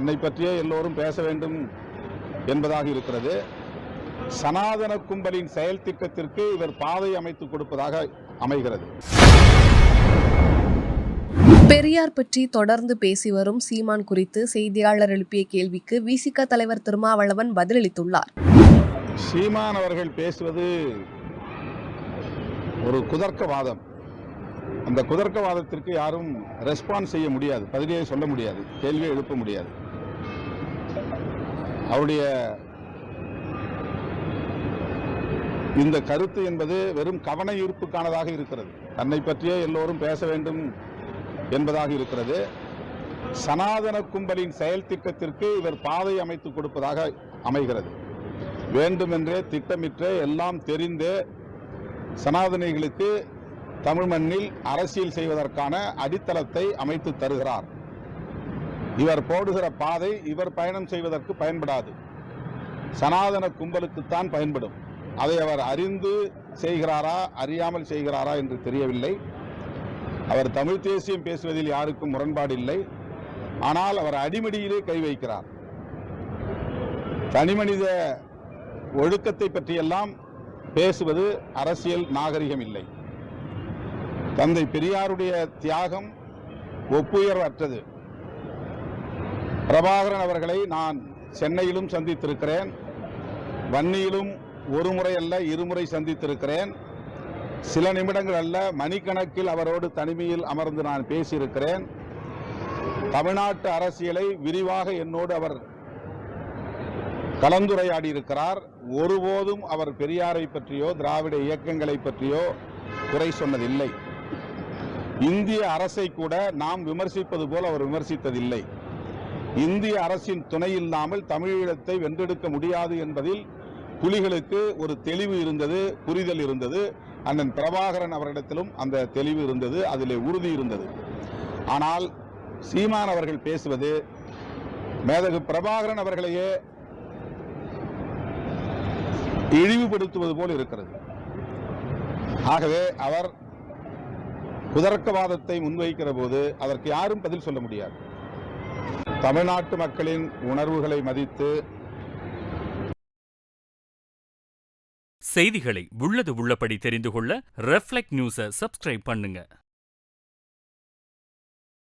தன்னை பற்றியே எல்லோரும் பேச வேண்டும் என்பதாக இருக்கிறது. சனாதன கும்பலின் செயல் திட்டத்திற்கு இவர் பாதை அமைத்துக் கொடுப்பதாக அமைகிறது. பெரியார் பற்றி தொடர்ந்து பேசி வரும் சீமான் குறித்து செய்தியாளர் எழுப்பிய கேள்விக்கு விசிக தலைவர் திருமாவளவன் பதிலளித்துள்ளார். சீமான் அவர்கள் பேசுவது ஒரு குதர்க்கவாதம். அந்த குதர்க்கவாதத்திற்கு யாரும் ரெஸ்பான்ஸ் செய்ய முடியாது, பதிலே சொல்ல முடியாது, கேள்வியை எழுப்ப முடியாது. அவருடைய இந்த கருத்து என்பது வெறும் கவன ஈர்ப்புக்கானதாக இருக்கிறது. தன்னை பற்றியே எல்லோரும் பேச வேண்டும் என்பதாக இருக்கிறது. சனாதன கும்பலின் செயல் திட்டத்திற்கு இவர் பாதை அமைத்துக் கொடுப்பதாக அமைகிறது. வேண்டுமென்றே திட்டமிட்டே எல்லாம் தெரிந்தே சனாதனிகளுக்கு தமிழ் மண்ணில் அரசியல் செய்வதற்கான அடித்தளத்தை அமைத்து தருகிறார். இவர் போடுகிற பாதை இவர் பயணம் செய்வதற்கு பயன்படாது, சனாதன கும்பலுக்குத்தான் பயன்படும். அதை அவர் அறிந்து செய்கிறாரா அறியாமல் செய்கிறாரா என்று தெரியவில்லை. அவர் தமிழ் தேசியம் பேசுவதில் யாருக்கும் முரண்பாடு இல்லை. ஆனால் அவர் அடிமடியிலே கை வைக்கிறார். தனிமனித ஒழுக்கத்தை பற்றியெல்லாம் பேசுவது அரசியல் நாகரிகம் இல்லை. தந்தை பெரியாருடைய தியாகம் ஒப்புயர்வற்றது. பிரபாகரன் அவர்களை நான் சென்னையிலும் சந்தித்திருக்கிறேன், வன்னியிலும் ஒரு முறை அல்ல இருமுறை சந்தித்திருக்கிறேன். சில நிமிடங்கள் அல்ல மணிக்கணக்கில் அவரோடு தனிமையில் அமர்ந்து நான் பேசியிருக்கிறேன். தமிழ்நாட்டு அரசியலை விரிவாக என்னோடு அவர் கலந்துரையாடி இருக்கிறார். ஒருபோதும் அவர் பெரியாரை பற்றியோ திராவிட இயக்கங்களை பற்றியோ குறை சொன்னதில்லை. இந்திய அரசை கூட நாம் விமர்சிப்பது போல அவர் விமர்சித்ததில்லை. இந்திய அரசின் துணை இல்லாமல் தமிழீழத்தை வென்றெடுக்க முடியாது என்பதில் புலிகளுக்கு ஒரு தெளிவு இருந்தது, புரிதல் இருந்தது. அண்ணன் பிரபாகரன் அவரிடத்திலும் அந்த தெளிவு இருந்தது, அதிலே உறுதி இருந்தது. ஆனால் சீமான் அவர்கள் பேசுவது மேதகு பிரபாகரன் அவர்களையே இழிவுபடுத்துவது போல் இருக்கிறது. ஆகவே அவர் குதர்க்கவாதத்தை முன்வைக்கிற போது அதற்கு யாரும் பதில் சொல்ல முடியாது. தமிழ்நாட்டு மக்களின் உணர்வுகளை மதித்து செய்திகளை உள்ளது உள்ளபடி தெரிந்து கொள்ள ரெஃப்ளெக்ட் நியூஸை சப்ஸ்கிரைப் பண்ணுங்க.